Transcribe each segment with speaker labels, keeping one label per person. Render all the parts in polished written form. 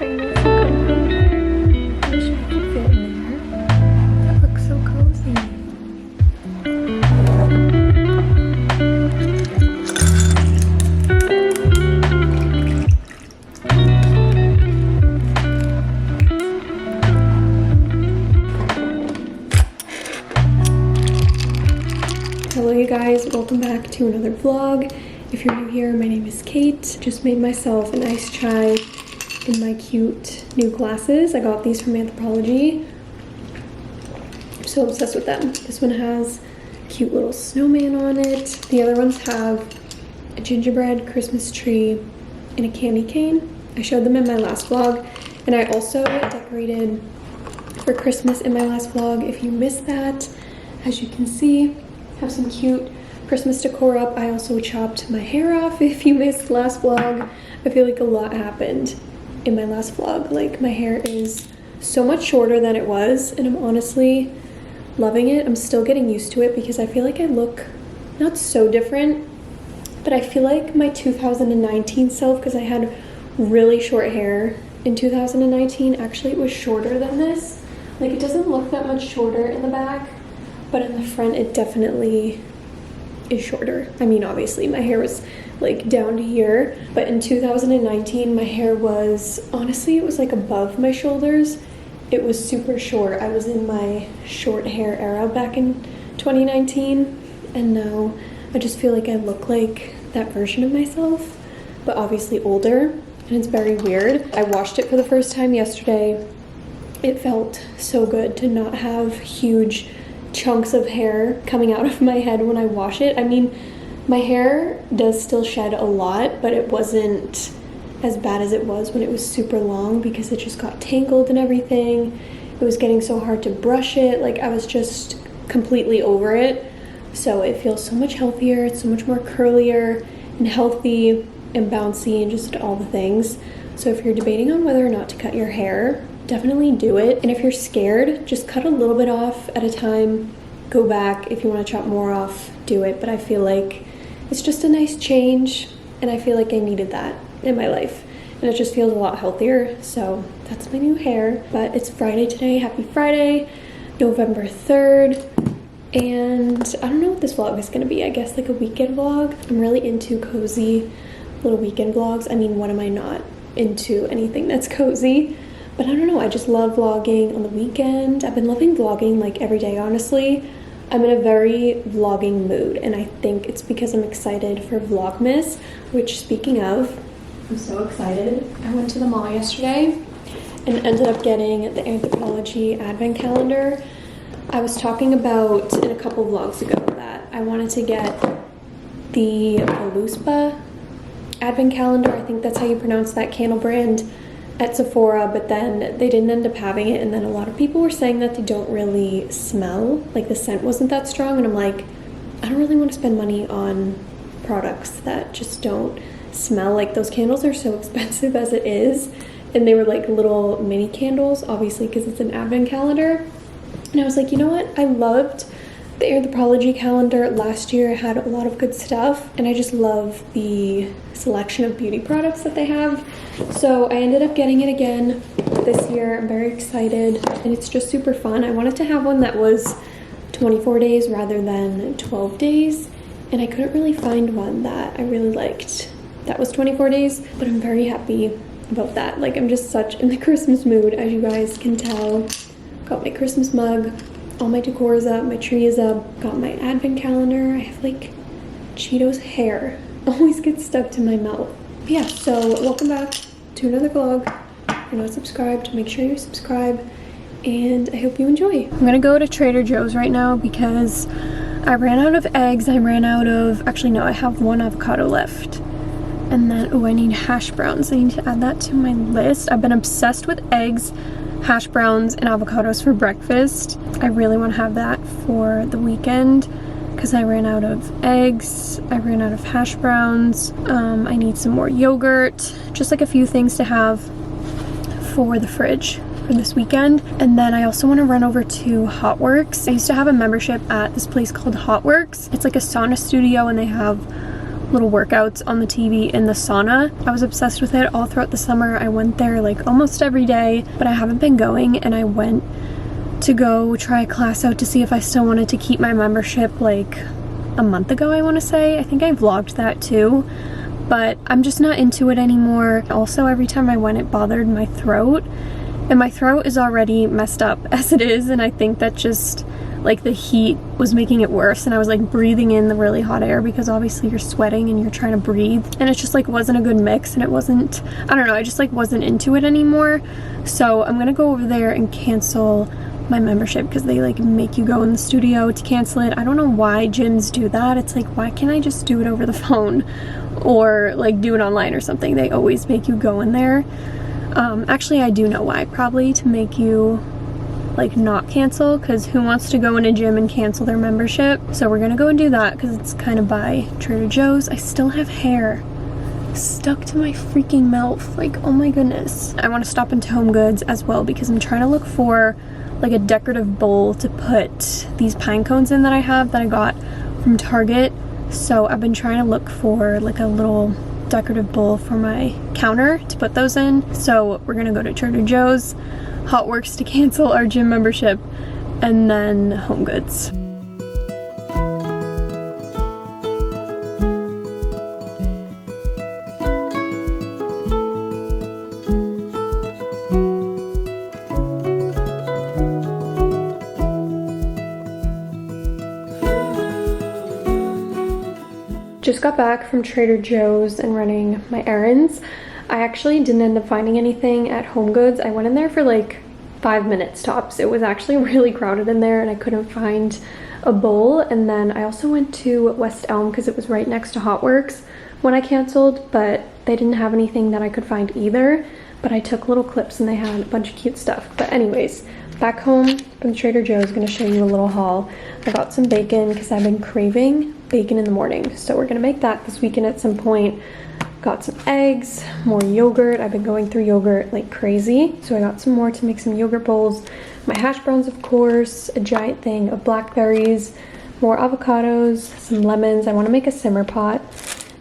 Speaker 1: I know it's a good one. I wish I could fit in there. That looks so cozy. Hello you guys, welcome back to another vlog. If you're new here, my name is Cait. Just made myself an iced chai in my cute new glasses. I got these from Anthropologie. I'm so obsessed with them. This one has a cute little snowman on it. The other ones have a gingerbread Christmas tree and a candy cane. I showed them in my last vlog, and I also decorated for Christmas in my last vlog. If you missed that, as you can see, have some cute Christmas decor up. I also chopped my hair off if you missed last vlog. I feel like a lot happened in my last vlog. Like, my hair is so much shorter than it was, and I'm honestly loving it. I'm still getting used to it because I feel like I look not so different, but I feel like my 2019 self, because I had really short hair in 2019, actually it was shorter than this. Like, it doesn't look that much shorter in the back, but in the front it definitely is shorter. I mean, obviously my hair was like down to here, but in 2019 my hair was, honestly, it was like above my shoulders. It was super short. I was in my short hair era back in 2019, and now I just feel like I look like that version of myself, but obviously older, and it's very weird. I washed it for the first time yesterday. It felt so good to not have huge chunks of hair coming out of my head when I wash it. I mean, my hair does still shed a lot, but it wasn't as bad as it was when it was super long because it just got tangled and everything. It was getting so hard to brush it. Like, I was just completely over it. So it feels so much healthier. It's so much more curlier and healthy and bouncy and just all the things. So if you're debating on whether or not to cut your hair, definitely do it. And if you're scared, just cut a little bit off at a time. Go back. If you want to chop more off, do it. But I feel like it's just a nice change, and I feel like I needed that in my life. And it just feels a lot healthier. So that's my new hair. But it's Friday today. Happy Friday, November 3rd. And I don't know what this vlog is going to be. I guess like a weekend vlog. I'm really into cozy little weekend vlogs. I mean, when am I not into anything that's cozy? But I don't know, I just love vlogging on the weekend. I've been loving vlogging like every day, honestly. I'm in a very vlogging mood, and I think it's because I'm excited for Vlogmas, which, speaking of, I'm so excited. I went to the mall yesterday and ended up getting the Anthropologie advent calendar. I was talking about in a couple vlogs ago that I wanted to get the Voluspa advent calendar. I think that's how you pronounce that candle brand, at Sephora, but then they didn't end up having it, and then a lot of people were saying that they don't really smell, like the scent wasn't that strong, and I'm like, I don't really want to spend money on products that just don't smell. Like, those candles are so expensive as it is, and they were like little mini candles, obviously because it's an advent calendar. And I was like, you know what, I loved the Anthropologie calendar last year. It had a lot of good stuff, and I just love the selection of beauty products that they have. So I ended up getting it again this year. I'm very excited, and it's just super fun. I wanted to have one that was 24 days rather than 12 days, and I couldn't really find one that I really liked that was 24 days, but I'm very happy about that. Like, I'm just such in the Christmas mood, as you guys can tell. Got my Christmas mug, all my decor is up, my tree is up, got my advent calendar. I have like Cheetos hair always gets stuck to my mouth. But yeah, so welcome back to another vlog. If you're not subscribed, make sure you subscribe, and I hope you enjoy. I'm gonna go to Trader Joe's right now because I ran out of eggs. I ran out of, actually no, I have one avocado left. And then, oh, I need hash browns. I need to add that to my list. I've been obsessed with eggs, hash browns, and avocados for breakfast. I really want to have that for the weekend because I ran out of eggs, I ran out of hash browns, I need some more yogurt, just like a few things to have for the fridge for this weekend. And then I also want to run over to Hot Works. I used to have a membership at this place called Hot Works. It's like a sauna studio, and they have little workouts on the TV in the sauna. I was obsessed with it all throughout the summer. I went there like almost every day, but I haven't been going, and I went to go try a class out to see if I still wanted to keep my membership like a month ago, I want to say. I think I vlogged that too, but I'm just not into it anymore. Also, every time I went, it bothered my throat, and my throat is already messed up as it is, and I think that just like the heat was making it worse, and I was like breathing in the really hot air because obviously you're sweating and you're trying to breathe, and it just like wasn't a good mix, and it wasn't, I don't know, I just like wasn't into it anymore. So I'm gonna go over there and cancel my membership because they like make you go in the studio to cancel it. I don't know why gyms do that. It's like, why can't I just do it over the phone or like do it online or something? They always make you go in there. Actually, I do know why. Probably to make you like not cancel, because who wants to go in a gym and cancel their membership? So we're gonna go and do that because it's kind of by Trader Joe's. I still have hair stuck to my freaking mouth, like, oh my goodness. I want to stop into Home Goods as well because I'm trying to look for like a decorative bowl to put these pine cones in that I have that I got from Target. So I've been trying to look for like a little decorative bowl for my counter to put those in. So we're gonna go to Trader Joe's, Hot Works to cancel our gym membership, and then Home Goods. Just got back from Trader Joe's and running my errands. I actually didn't end up finding anything at Home Goods. I went in there for like 5 minutes tops. It was actually really crowded in there and I couldn't find a bowl. And then I also went to West Elm because it was right next to Hot Works when I canceled, but they didn't have anything that I could find either. But I took little clips and they had a bunch of cute stuff. But anyways, back home from Trader Joe's, gonna show you a little haul. I got some bacon because I've been craving bacon in the morning. So we're gonna make that this weekend at some point. Got some eggs, more yogurt. I've been going through yogurt like crazy. So I got some more to make some yogurt bowls. My hash browns, of course, a giant thing of blackberries, more avocados, some lemons. I wanna make a simmer pot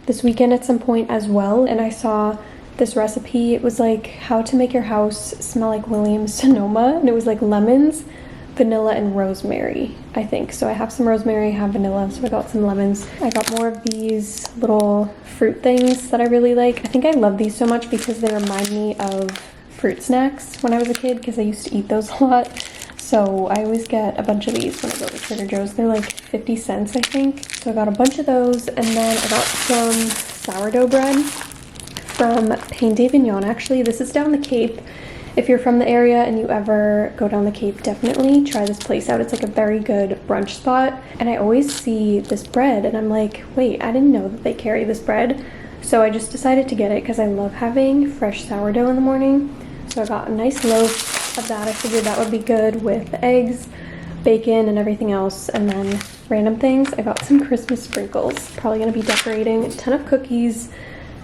Speaker 1: this weekend at some point as well. And I saw this recipe. It was like how to make your house smell like Williams Sonoma. And it was like lemons, vanilla, and rosemary, I think. So I have some rosemary, I have vanilla, so I got some lemons. I got more of these little fruit things that I really like. I think I love these so much because they remind me of fruit snacks when I was a kid because I used to eat those a lot. So I always get a bunch of these when I go to Trader Joe's. They're like 50 cents, I think. So I got a bunch of those, and then I got some sourdough bread from Pain d'Avignon. Actually, this is down the Cape. If you're from the area and you ever go down the Cape, definitely try this place out. It's like a very good brunch spot. And I always see this bread and I'm like, wait, I didn't know that they carry this bread. So I just decided to get it because I love having fresh sourdough in the morning. So I got a nice loaf of that. I figured that would be good with eggs, bacon, and everything else. And then random things. I got some Christmas sprinkles. Probably gonna be decorating a ton of cookies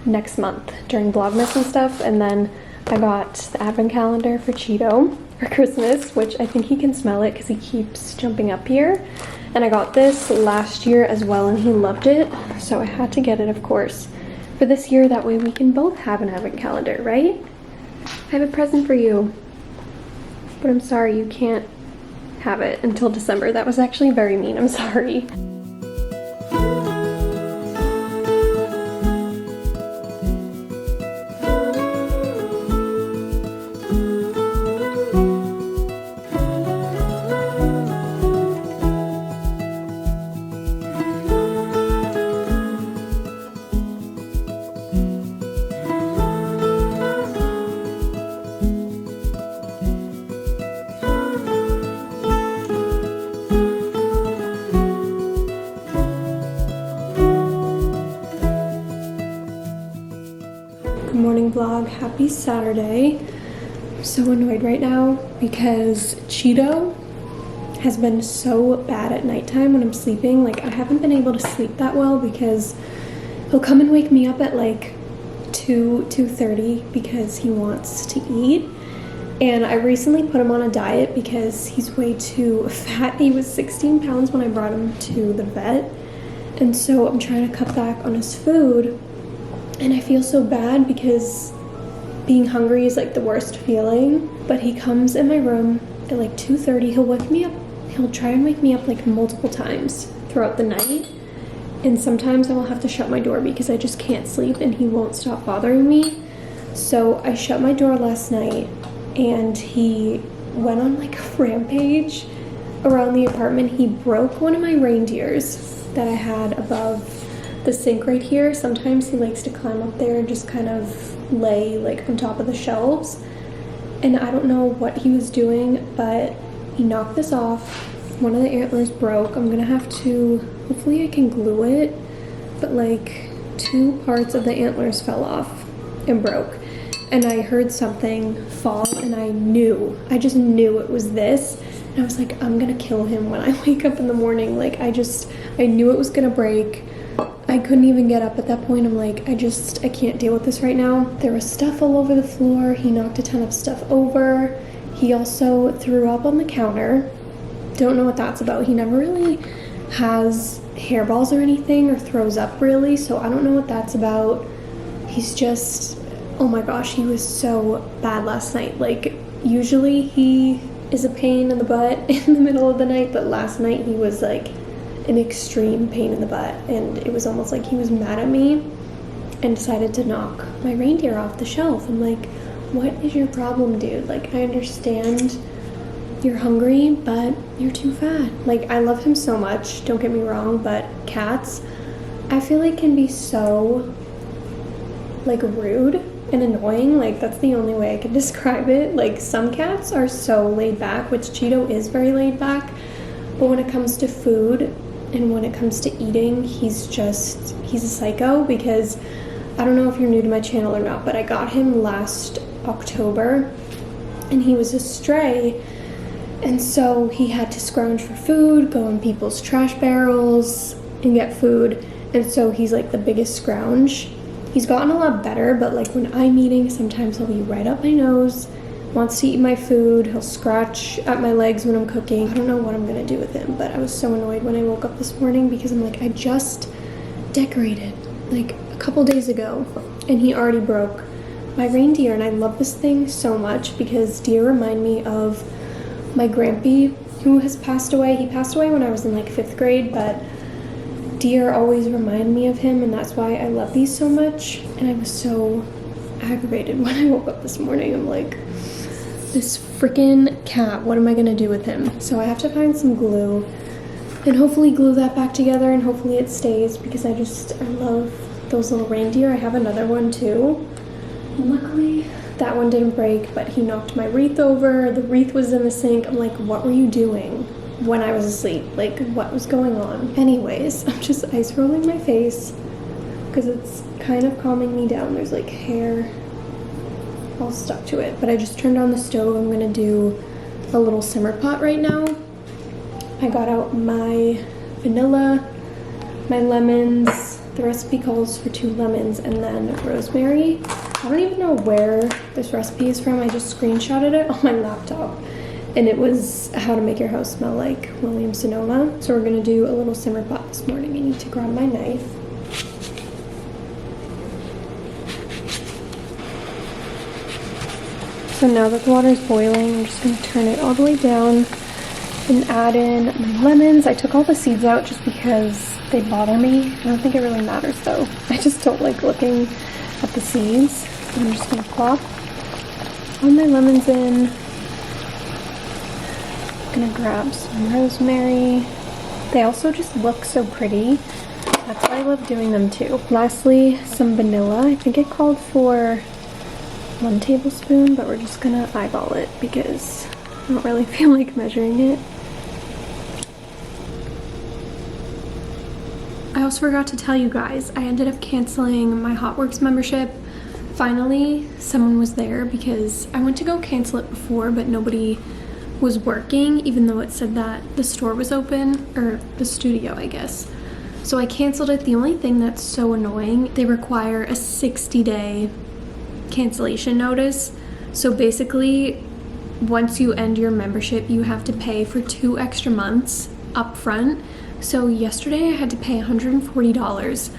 Speaker 1: next month during Vlogmas and stuff. And then I got the advent calendar for Cheeto for Christmas, which I think he can smell it because he keeps jumping up here. And I got this last year as well and he loved it. So I had to get it, of course, for this year. That way we can both have an advent calendar, right? I have a present for you. But I'm sorry, you can't have it until December. That was actually very mean, I'm sorry. Morning vlog, happy Saturday. I'm so annoyed right now because Cheeto has been so bad at nighttime when I'm sleeping. Like, I haven't been able to sleep that well because he'll come and wake me up at like 2:30 because he wants to eat. And I recently put him on a diet because he's way too fat. He was 16 pounds when I brought him to the vet. And so I'm trying to cut back on his food, and I feel so bad because being hungry is like the worst feeling. But he comes in my room at like 2:30. He'll wake me up. He'll try and wake me up like multiple times throughout the night. And sometimes I will have to shut my door because I just can't sleep and he won't stop bothering me. So I shut my door last night and he went on like a rampage around the apartment. He broke one of my reindeers that I had above the sink right here. Sometimes he likes to climb up there and just kind of lay like on top of the shelves. And I don't know what he was doing, but he knocked this off. One of the antlers broke. I'm gonna have to, hopefully I can glue it, but like 2 parts of the antlers fell off and broke. And I heard something fall and I just knew it was this. And I was like, I'm gonna kill him when I wake up in the morning. Like I knew it was gonna break. I couldn't even get up at that point. I'm like, I can't deal with this right now. There was stuff all over the floor. He knocked a ton of stuff over. He also threw up on the counter. Don't know what that's about. He never really has hairballs or anything or throws up really, so I don't know what that's about. He's just, oh my gosh, he was so bad last night. Like usually he is a pain in the butt in the middle of the night, but last night he was like an extreme pain in the butt, and it was almost like he was mad at me and decided to knock my reindeer off the shelf. I'm like, what is your problem, dude? Like, I understand you're hungry, but you're too fat. Like, I love him so much, don't get me wrong, but cats, I feel like can be so, like, rude and annoying. Like, that's the only way I can describe it. Like, some cats are so laid back, which Cheeto is very laid back, but when it comes to food and when it comes to eating, he's a psycho. Because I don't know if you're new to my channel or not, but I got him last October and he was a stray, and so he had to scrounge for food, go in people's trash barrels and get food, and so he's like the biggest scrounge. He's gotten a lot better, but like when I'm eating, sometimes he'll be right up my nose, wants to eat my food, he'll scratch at my legs when I'm cooking. I don't know what I'm gonna do with him, but I was so annoyed when I woke up this morning because I'm like, I just decorated like a couple days ago and he already broke my reindeer. And I love this thing so much because deer remind me of my grampy who has passed away. He passed away when I was in like 5th grade, but deer always remind me of him, and that's why I love these so much. And I was so aggravated when I woke up this morning. I'm like, this freaking cat, what am I gonna do with him? So I have to find some glue and hopefully glue that back together, and hopefully it stays because I love those little reindeer. I have another one too. And luckily that one didn't break, but he knocked my wreath over. The wreath was in the sink. I'm like, what were you doing when I was asleep? Like, what was going on? Anyways, I'm just ice rolling my face because it's kind of calming me down. There's like hair all stuck to it, but I just turned on the stove. I'm gonna do a little simmer pot right now. I got out my vanilla, my lemons. The recipe calls for 2 lemons and then rosemary. I don't even know where this recipe is from. I just screenshotted it on my laptop, and it was how to make your house smell like Williams-Sonoma. So we're gonna do a little simmer pot this morning. I need to grab my knife. So now that the water is boiling, I'm just gonna turn it all the way down and add in my lemons. I took all the seeds out just because they bother me. I don't think it really matters though. I just don't like looking at the seeds. So I'm just gonna plop all my lemons in. I'm gonna grab some rosemary. They also just look so pretty. That's why I love doing them too. Lastly, some vanilla. I think it called for 1 tablespoon, but we're just gonna eyeball it because I don't really feel like measuring it. I also forgot to tell you guys, I ended up canceling my HotWorks membership. Finally, someone was there because I went to go cancel it before, but nobody was working, even though it said that the store was open, or the studio, I guess. So I canceled it. The only thing that's so annoying, they require a 60-day cancellation notice. So basically, once you end your membership, you have to pay for 2 extra months up front. So yesterday I had to pay $140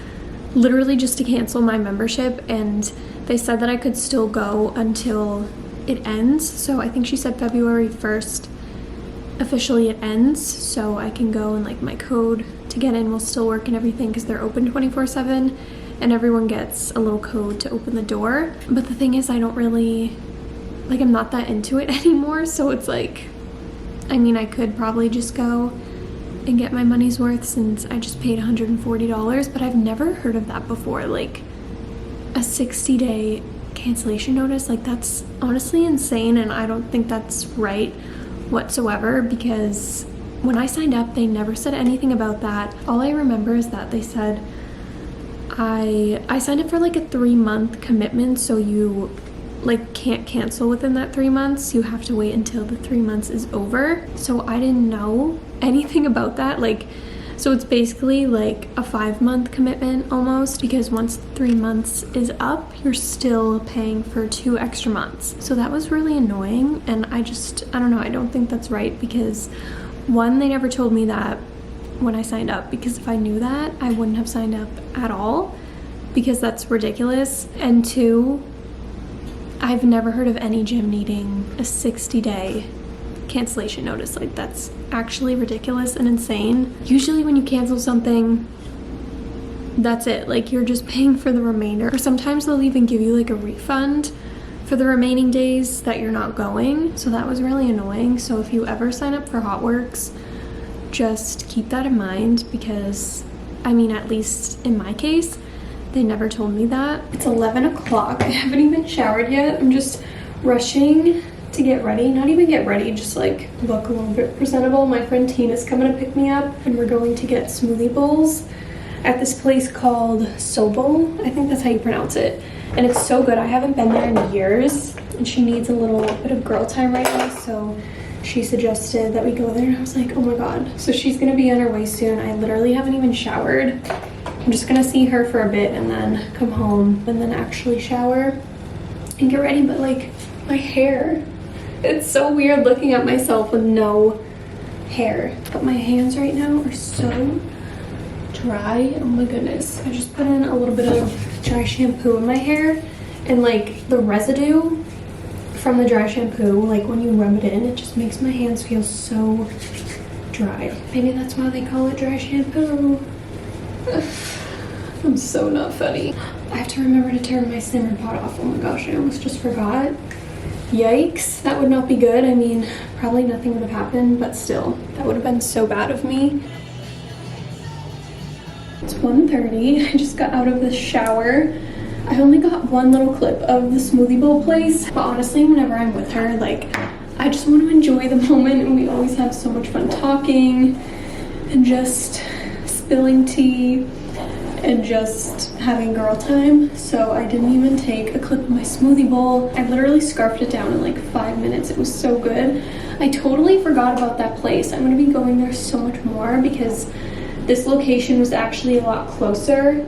Speaker 1: literally just to cancel my membership, and they said that I could still go until it ends. So I think she said February 1st officially it ends, so I can go, and like my code to get in will still work and everything because they're open 24/7 and everyone gets a little code to open the door. But the thing is, I don't really like, I'm not that into it anymore, so it's like, I mean, I could probably just go and get my money's worth since I just paid $140, but I've never heard of that before, like a 60-day cancellation notice. Like, that's honestly insane, and I don't think that's right whatsoever, because when I signed up they never said anything about that. All I remember is that they said I signed up for like a 3-month commitment, so you like can't cancel within that 3 months. You have to wait until the 3 months is over. So I didn't know anything about that. Like, so it's basically like a 5-month commitment almost, because once 3 months is up, you're still paying for 2 extra months. So that was really annoying, and I don't know, I don't think that's right, because one, they never told me that when I signed up, because if I knew that, I wouldn't have signed up at all, because that's ridiculous. And two, I've never heard of any gym needing a 60-day cancellation notice. Like, that's actually ridiculous and insane. Usually when you cancel something, that's it. Like, you're just paying for the remainder. Or sometimes they'll even give you like a refund for the remaining days that you're not going. So that was really annoying. So if you ever sign up for HotWorks, just keep that in mind, because I mean, at least in my case, they never told me that. It's 11 o'clock. I haven't even showered yet. I'm just rushing to get ready. Not even get ready, just like look a little bit presentable. My friend Tina's coming to pick me up, and we're going to get smoothie bowls at this place called Xoxo. I think that's how you pronounce it. And it's so good. I haven't been there in years, and she needs a little bit of girl time right now, so she suggested that we go there, and I was like, oh my god. So she's gonna be on her way soon. I literally haven't even showered. I'm just gonna see her for a bit and then come home and then actually shower and get ready. But like, my hair, it's so weird looking at myself with no hair. But my hands right now are so dry. Oh my goodness. I just put in a little bit of dry shampoo in my hair, and like the residue from the dry shampoo, like when you rub it in, it just makes my hands feel so dry. Maybe that's why they call it dry shampoo. I'm so not funny. I have to remember to turn my simmer pot off. Oh my gosh, I almost just forgot. Yikes, that would not be good. I mean, probably nothing would have happened, but still, that would have been so bad of me. It's 1:30. I just got out of the shower. I only got one little clip of the smoothie bowl place, but honestly, whenever I'm with her, like, I just want to enjoy the moment, and we always have so much fun talking and just spilling tea and just having girl time. So I didn't even take a clip of my smoothie bowl. I literally scarfed it down in like 5 minutes. It was so good. I totally forgot about that place. I'm going to be going there so much more, because this location was actually a lot closer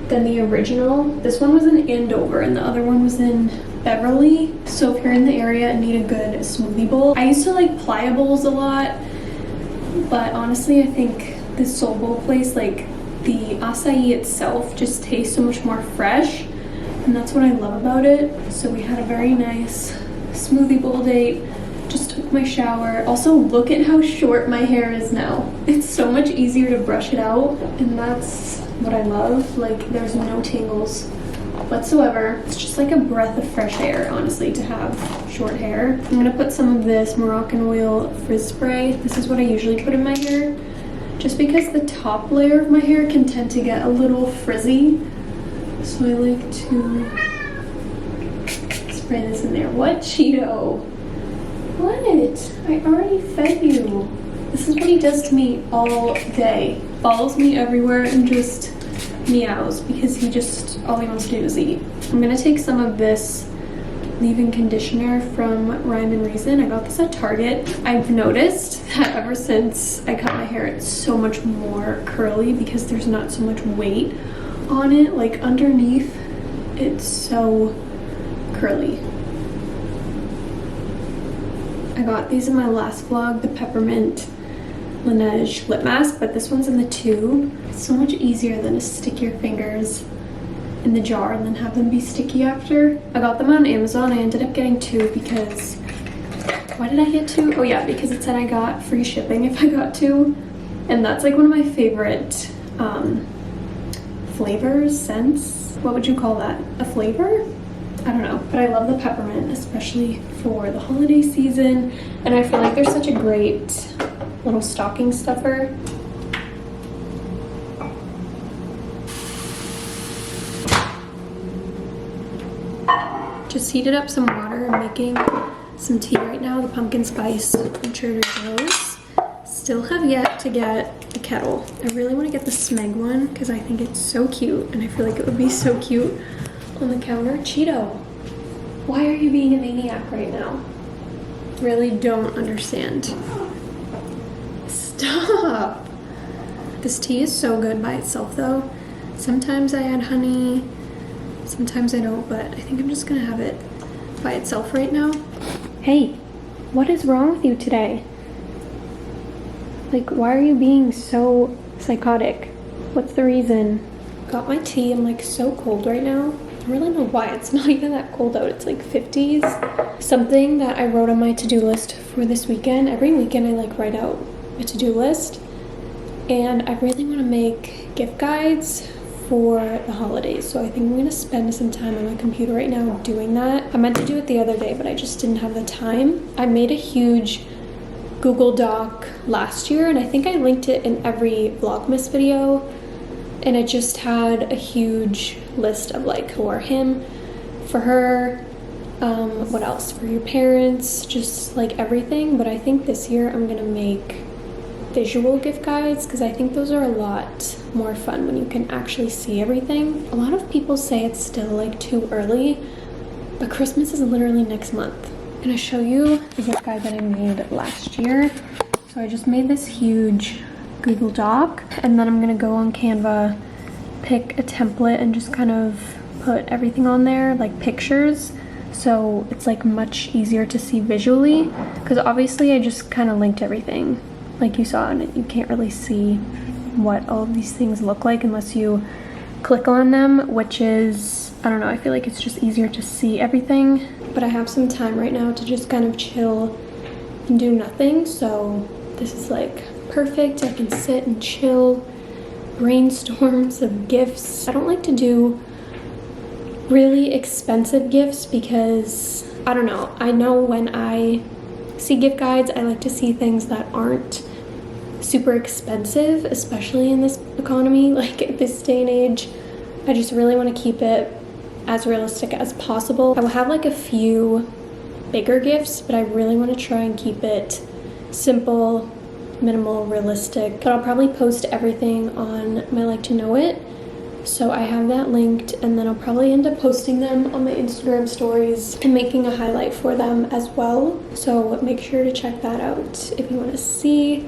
Speaker 1: than the original. This one was in Andover and the other one was in Beverly. So if you're in the area and need a good smoothie bowl, I used to like Playa bowls a lot, but honestly, I think this Soul Bowl place, like the acai itself just tastes so much more fresh, and that's what I love about it. So we had a very nice smoothie bowl date. Just took my shower. Also, look at how short my hair is now. It's so much easier to brush it out, and that's what I love. Like, there's no tangles whatsoever. It's just like a breath of fresh air, honestly, to have short hair. I'm gonna put some of this Moroccan oil frizz spray. This is what I usually put in my hair, just because the top layer of my hair can tend to get a little frizzy. So I like to spray this in there. What, Cheeto? What? I already fed you. This is what he does to me all day. Follows me everywhere and just meows, because all he wants to do is eat. I'm gonna take some of this leave-in conditioner from Rhyme and Reason. I got this at Target. I've noticed that ever since I cut my hair, it's so much more curly because there's not so much weight on it. Like, underneath, it's so curly. I got these in my last vlog, the peppermint Laneige lip mask, but this one's in the tube. It's so much easier than to stick your fingers in the jar and then have them be sticky after. I got them on Amazon. I ended up getting 2 because, why did I get 2? Oh yeah, because it said I got free shipping if I got 2. And that's like one of my favorite flavors, scents. What would you call that? A flavor? I don't know, but I love the peppermint, especially for the holiday season. And I feel like they're such a great little stocking stuffer. Just heated up some water. I'm making some tea right now, the pumpkin spice from Trader Joe's. Still have yet to get the kettle. I really want to get the Smeg one because I think it's so cute and I feel like it would be so cute on the counter. Cheeto, why are you being a maniac right now? Really don't understand. Stop! This tea is so good by itself though. Sometimes I add honey, sometimes I don't, but I think I'm just gonna have it by itself right now. Hey, what is wrong with you today? Like, why are you being so psychotic? What's the reason? Got my tea. I'm like so cold right now. I don't really know why. It's not even that cold out. It's like 50s. Something that I wrote on my to-do list for this weekend. Every weekend I like write out a to-do list. And I really want to make gift guides for the holidays. So I think I'm going to spend some time on my computer right now doing that. I meant to do it the other day, but I just didn't have the time. I made a huge Google Doc last year, and I think I linked it in every Vlogmas video, and it just had a huge list of like for him, for her, what else, for your parents, just like everything. But I think this year I'm gonna make visual gift guides because I think those are a lot more fun when you can actually see everything. A lot of people say it's still like too early, but Christmas is literally next month. I'm gonna show you the gift guide that I made last year. So I just made this huge Google Doc, and then I'm gonna go on Canva, pick a template, and just kind of put everything on there, like pictures, so it's like much easier to see visually, because obviously I just kind of linked everything like you saw, and you can't really see what all of these things look like unless you click on them, which is, I don't know, I feel like it's just easier to see everything. But I have some time right now to just kind of chill and do nothing, so this is like perfect. I can sit and chill, brainstorm some gifts. I don't like to do really expensive gifts because, I don't know, I know when I see gift guides, I like to see things that aren't super expensive, especially in this economy, like at this day and age. I just really want to keep it as realistic as possible. I will have like a few bigger gifts, but I really want to try and keep it simple, minimal, realistic. But I'll probably post everything on my Like to Know It. So I have that linked, and then I'll probably end up posting them on my Instagram stories and making a highlight for them as well. So make sure to check that out if you want to see.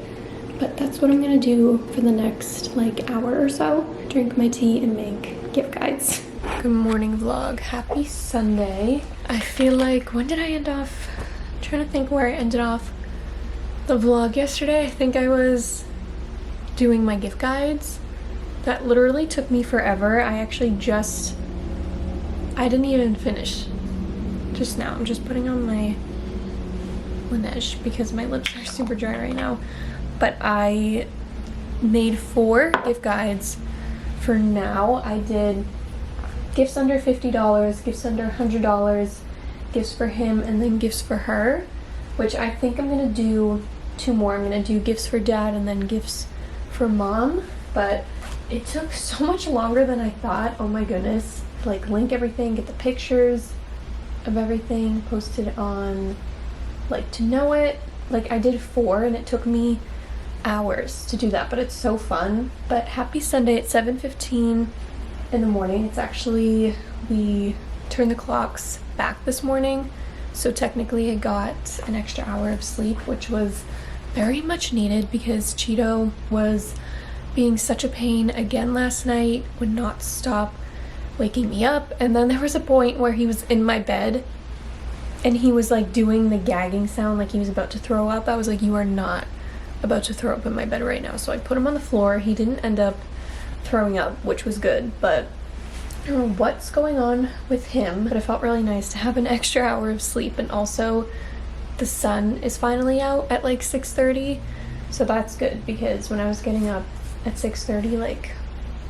Speaker 1: But that's what I'm gonna do for the next like hour or so. Drink my tea and make gift guides. Good morning vlog. Happy Sunday. I feel like, when did I end off? I'm trying to think where I ended off the vlog yesterday. I think I was doing my gift guides. That literally took me forever. I didn't even finish just now. I'm just putting on my Laneige because my lips are super dry right now. But I made 4 gift guides for now. I did gifts under $50, gifts under $100, gifts for him, and then gifts for her, which I think I'm gonna do 2 more. I'm gonna do gifts for dad and then gifts for mom, but it took so much longer than I thought. Oh my goodness. Like, link everything, get the pictures of everything, post it on Like to Know It. Like, I did 4 and it took me hours to do that, but it's so fun. But happy Sunday. It's 7:15 in the morning. It's actually, we turned the clocks back this morning, so technically I got an extra hour of sleep, which was very much needed because Cheeto was being such a pain again last night, would not stop waking me up. And then there was a point where he was in my bed and he was like doing the gagging sound like he was about to throw up. I was like, you are not about to throw up in my bed right now. So I put him on the floor. He didn't end up throwing up, which was good, but I don't know what's going on with him. But it felt really nice to have an extra hour of sleep, and also the sun is finally out at like 6:30, so that's good, because when I was getting up at 6:30 like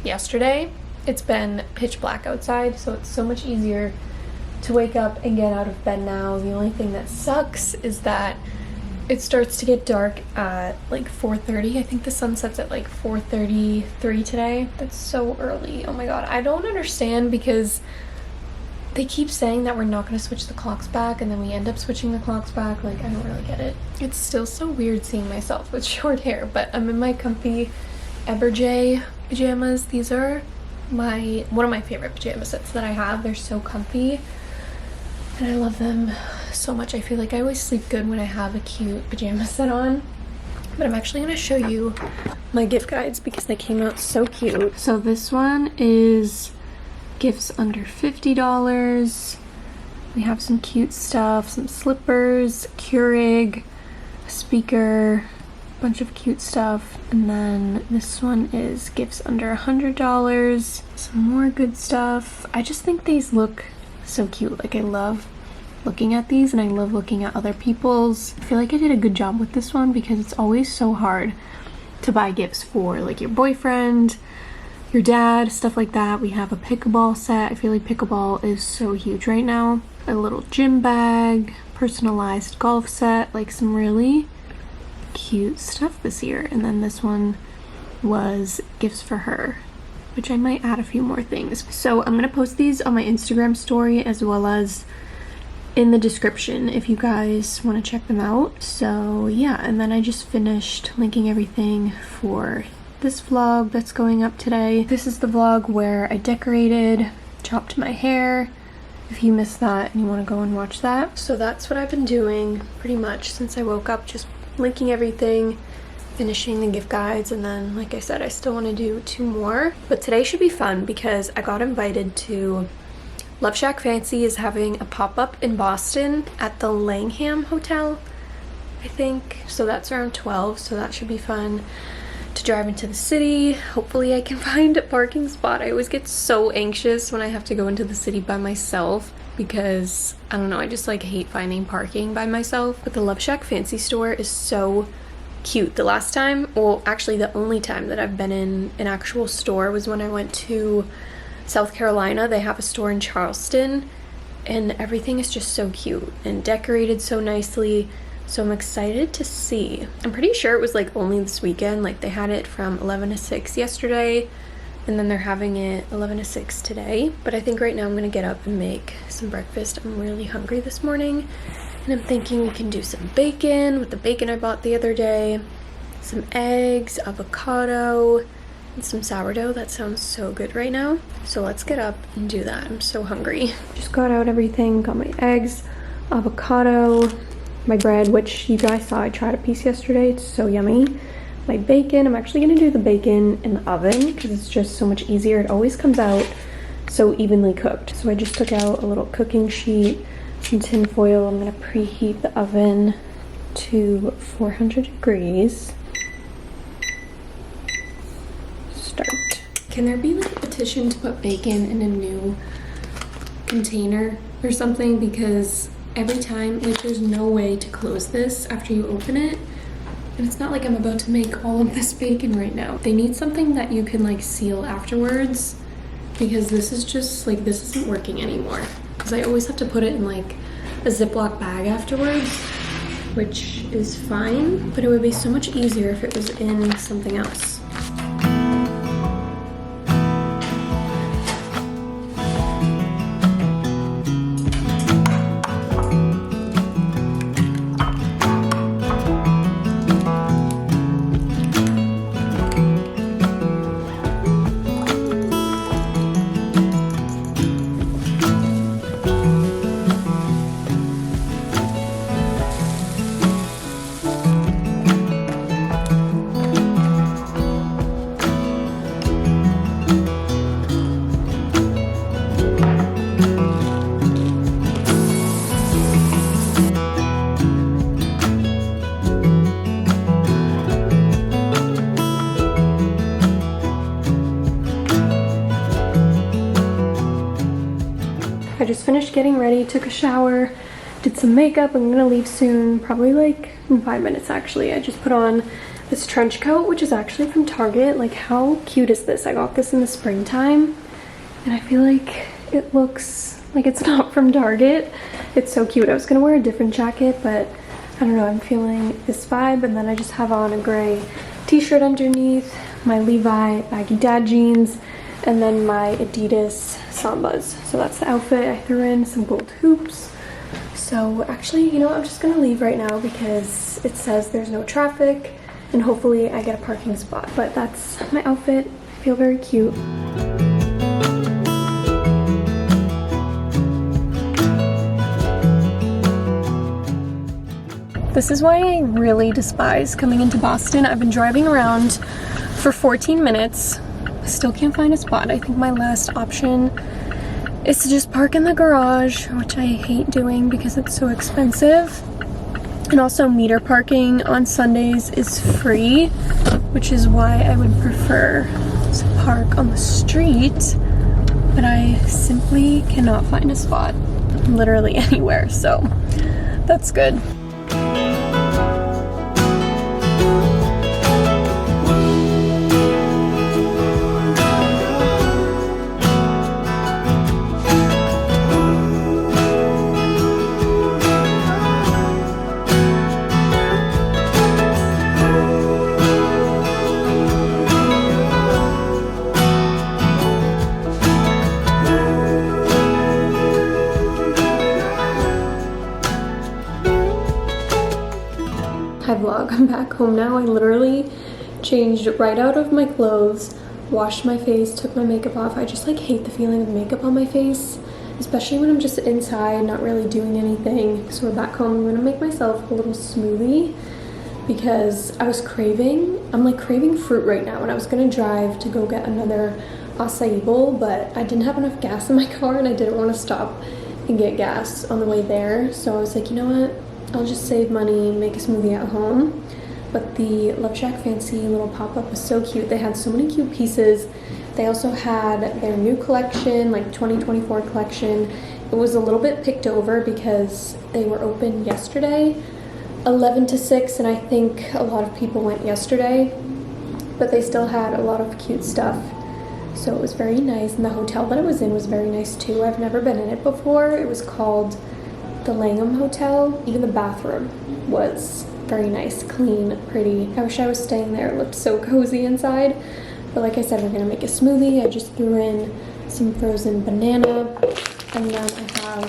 Speaker 1: yesterday, it's been pitch black outside, so it's so much easier to wake up and get out of bed now. The only thing that sucks is that it starts to get dark at like 4:30. I think the sun sets at like 4:33 today. That's so early. Oh my god, I don't understand, because they keep saying that we're not going to switch the clocks back, and then we end up switching the clocks back. Like, I don't really get it. It's still so weird seeing myself with short hair, but I'm in my comfy Everjay pajamas. These are one of my favorite pajama sets that I have. They're so comfy and I love them so much. I feel like I always sleep good when I have a cute pajama set on. But I'm actually going to show you my gift guides because they came out so cute. So this one is gifts under $50. We have some cute stuff, some slippers, Keurig, a speaker, a bunch of cute stuff. And then this one is gifts under $100. Some more good stuff. I just think these look so cute. Like, I love looking at these, and I love looking at other people's. I feel like I did a good job with this one because it's always so hard to buy gifts for like your boyfriend, your dad, stuff like that. We have a pickleball set. I feel like pickleball is so huge right now. A little gym bag, personalized golf set, like some really cute stuff this year. And then this one was gifts for her, which I might add a few more things. So I'm gonna post these on my Instagram story as well as in the description if you guys want to check them out. So yeah, and then I just finished linking everything for this vlog that's going up today. This is the vlog where I decorated, chopped my hair, if you missed that and you want to go and watch that. So that's what I've been doing pretty much since I woke up, just linking everything, finishing the gift guides, and then like I said, I still want to do 2 more. But today should be fun because I got invited to loveshackfancy is having a pop-up in Boston at the Langham Hotel, I think. So that's around 12, so that should be fun to drive into the city. Hopefully I can find a parking spot. I always get so anxious when I have to go into the city by myself because, I don't know, I just like hate finding parking by myself. But the loveshackfancy store is so cute. The last time, well actually the only time that I've been in an actual store was when I went to South Carolina. They have a store in Charleston and everything is just so cute and decorated so nicely. So I'm excited to see. I'm pretty sure it was like only this weekend. Like they had it from 11 to 6 yesterday and then they're having it 11 to 6 today. But I think right now I'm gonna get up and make some breakfast. I'm really hungry this morning and I'm thinking we can do some bacon with the bacon I bought the other day, some eggs, avocado, and some sourdough. That sounds so good right now. So let's get up and do that. I'm so hungry. Just got out everything, got my eggs, avocado, my bread, which you guys saw I tried a piece yesterday. It's so yummy. My bacon, I'm actually gonna do the bacon in the oven because it's just so much easier. It always comes out so evenly cooked. So I just took out a little cooking sheet, some tin foil. I'm gonna preheat the oven to 400 degrees. Start. Can there be like a petition to put bacon in a new container or something? Because every time, like, there's no way to close this after you open it. And it's not like I'm about to make all of this bacon right now. They need something that you can like seal afterwards because this is just like, this isn't working anymore. Because I always have to put it in like a Ziploc bag afterwards, which is fine, but it would be so much easier if it was in something else. I just finished getting ready, took a shower, did some makeup. I'm gonna leave soon, probably like in 5 minutes actually. I just put on this trench coat, which is actually from Target. Like, how cute is this? I got this in the springtime, and I feel like it looks like it's not from Target. It's so cute. I was gonna wear a different jacket, but I don't know, I'm feeling this vibe. And then I just have on a gray t-shirt underneath, my Levi baggy dad jeans, and then my Adidas Sambas. So that's the outfit. I threw in some gold hoops. So actually, you know what, I'm just gonna leave right now because it says there's no traffic, and hopefully I get a parking spot. But that's my outfit. I feel very cute. This is why I really despise coming into Boston. I've been driving around for 14 minutes. I still can't find a spot. I think my last option is to just park in the garage, which I hate doing because it's so expensive. And also meter parking on Sundays is free, which is why I would prefer to park on the street. But I simply cannot find a spot literally anywhere, so that's good. Hi vlog, I'm back home now. I literally changed right out of my clothes, washed my face, took my makeup off. I just like hate the feeling of makeup on my face, especially when I'm just inside, not really doing anything. So we're back home. I'm gonna make myself a little smoothie because I'm like craving fruit right now, and I was gonna drive to go get another acai bowl, but I didn't have enough gas in my car and I didn't want to stop and get gas on the way there. So I was like, you know what? I'll just save money and make a smoothie at home. But the loveshackfancy little pop-up was so cute. They had so many cute pieces. They also had their new collection, like 2024 collection. It was a little bit picked over because they were open yesterday, 11 to 6, and I think a lot of people went yesterday. But they still had a lot of cute stuff. So it was very nice, and the hotel that I was in was very nice too. I've never been in it before. It was called the Langham Hotel. Even the bathroom was very nice, clean, pretty. I wish I was staying there. It looked so cozy inside. But like I said, we're gonna make a smoothie. I just threw in some frozen banana, and then I have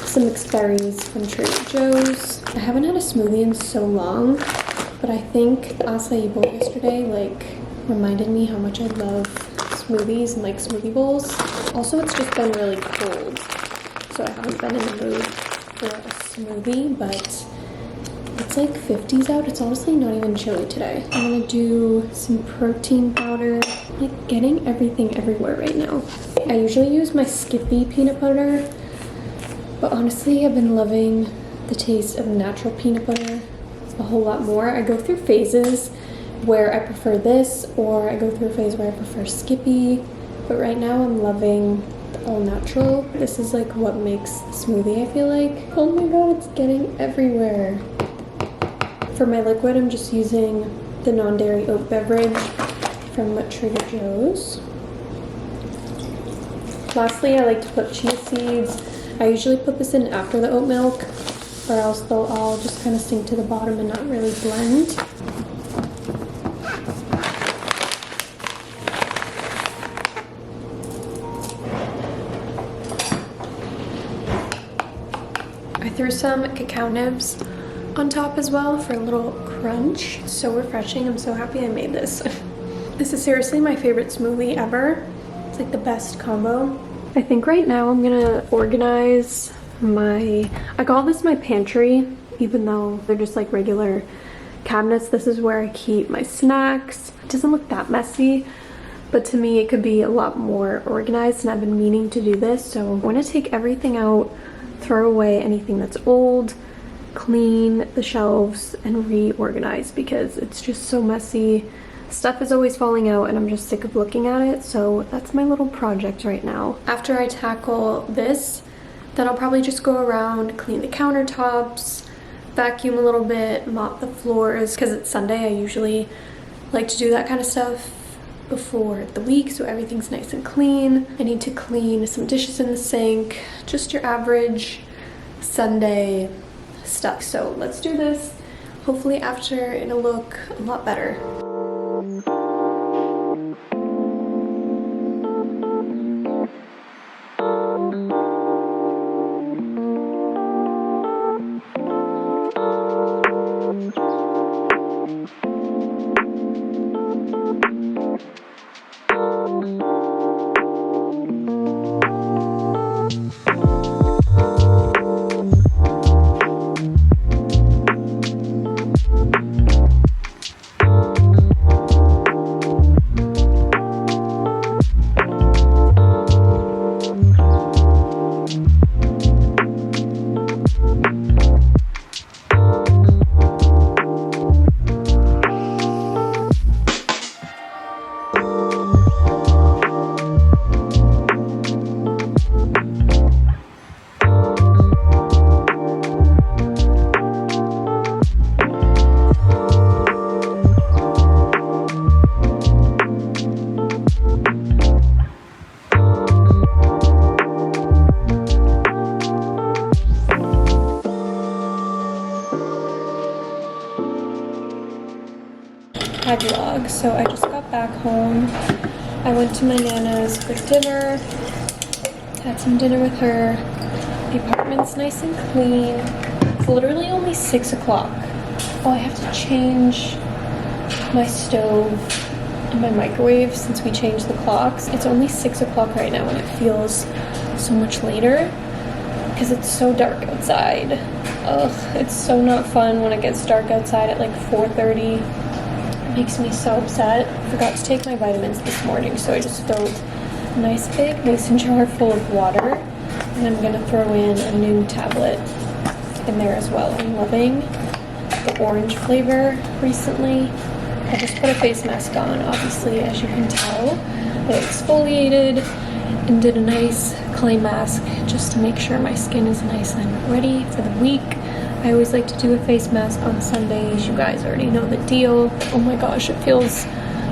Speaker 1: some mixed berries from Trader Joe's. I haven't had a smoothie in so long, but I think acai bowl yesterday like reminded me how much I love smoothies and like smoothie bowls. Also, it's just been really cold, so I haven't been in the mood for a smoothie, but it's like 50s out. It's honestly not even chilly today. I'm gonna do some protein powder. I'm like getting everything everywhere right now. I usually use my Skippy peanut butter, but honestly I've been loving the taste of natural peanut butter a whole lot more. I go through phases where I prefer this, or I go through a phase where I prefer Skippy, but right now I'm loving all natural. This is like what makes the smoothie, I feel like. Oh my god, it's getting everywhere. For my liquid, I'm just using the non-dairy oat beverage from Trader Joe's. Lastly, I like to put chia seeds. I usually put this in after the oat milk, or else they'll all just kind of sink to the bottom and not really blend. I threw some cacao nibs on top as well for a little crunch. So refreshing. I'm so happy I made this. This is seriously my favorite smoothie ever. It's like the best combo. I think right now I'm gonna organize I call this my pantry, even though they're just like regular cabinets. This is where I keep my snacks. It doesn't look that messy, but to me it could be a lot more organized, and I've been meaning to do this. So I'm gonna take everything out, throw away anything that's old, clean the shelves, and reorganize because it's just so messy. Stuff is always falling out and I'm just sick of looking at it. So that's my little project right now. After I tackle this, Then I'll probably just go around, clean the countertops, vacuum a little bit, mop the floors, because it's Sunday. I usually like to do that kind of stuff before the week so everything's nice and clean. I need to clean some dishes in the sink, just your average Sunday stuff. So let's do this. Hopefully after it'll look a lot better. Hi vlog. So I just got back home. I went to my Nana's for dinner. Had some dinner with her. The apartment's nice and clean. It's literally only 6 o'clock. Oh, I have to change my stove and my microwave since we changed the clocks. It's only 6 o'clock right now and it feels so much later because it's so dark outside. Ugh, it's so not fun when it gets dark outside at like 4:30. Makes me so upset. Forgot to take my vitamins this morning, so I just filled a nice big mason jar full of water, and I'm gonna throw in a new tablet in there as well. I'm loving the orange flavor recently. I just put a face mask on, obviously, as you can tell. I exfoliated and did a nice clay mask just to make sure my skin is nice and ready for the week. I always like to do a face mask on Sundays. You guys already know the deal. Oh my gosh, it feels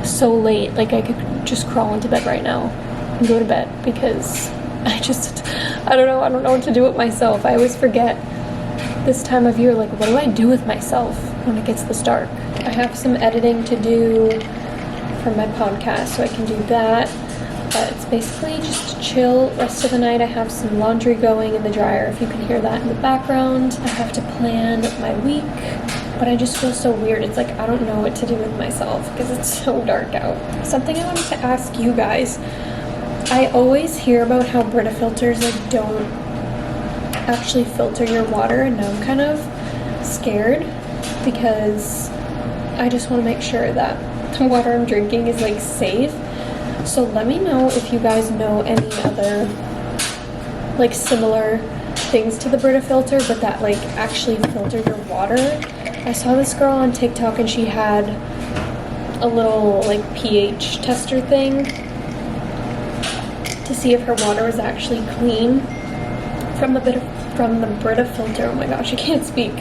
Speaker 1: so late. Like I could just crawl into bed right now and go to bed because I don't know what to do with myself. I always forget this time of year, like what do I do with myself when it gets this dark? I have some editing to do for my podcast, so I can do that. But it's basically just chill rest of the night. I have some laundry going in the dryer, if you can hear that in the background. I have to plan my week, but I just feel so weird. It's like I don't know what to do with myself because it's so dark out. Something I wanted to ask you guys. I always hear about how Brita filters like don't actually filter your water, and now I'm kind of scared because I just want to make sure that the water I'm drinking is like safe. So let me know if you guys know any other like similar things to the Brita filter, but that like actually filter your water. I saw this girl on TikTok and she had a little like pH tester thing to see if her water was actually clean from the Brita filter. Oh my gosh, I can't speak.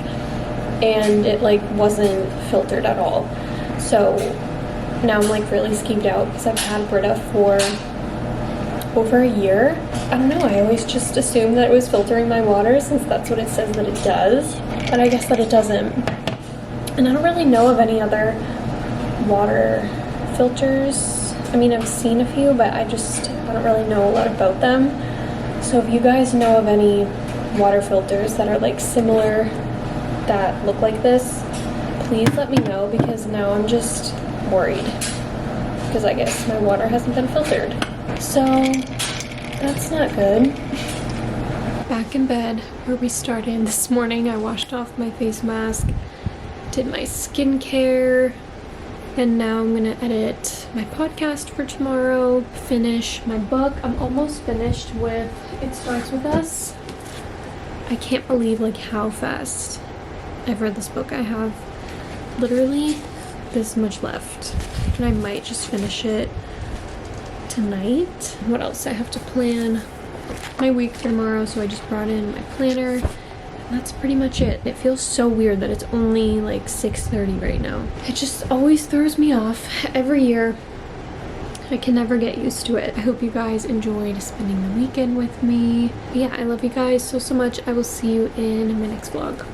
Speaker 1: And it like wasn't filtered at all. So now I'm like really skeeved out because I've had Brita for over a year. I don't know, I always just assumed that it was filtering my water since that's what it says that it does, but I guess that it doesn't. And I don't really know of any other water filters. I mean, I've seen a few, but I don't really know a lot about them. So if you guys know of any water filters that are like similar, that look like this, please let me know because now I'm just worried because I guess my water hasn't been filtered. So that's not good. Back in bed where we started this morning, I washed off my face mask, did my skincare, and now I'm gonna edit my podcast for tomorrow, finish my book. I'm almost finished with It Starts With Us. I can't believe like how fast I've read this book. I have literally this much left and I might just finish it tonight. What else I have to plan? my week for tomorrow, so I just brought in my planner. That's pretty much it. It feels so weird that it's only like 6:30 right now. It just always throws me off every year. I can never get used to it. I hope you guys enjoyed spending the weekend with me. But yeah, I love you guys so much. I will see you in my next vlog.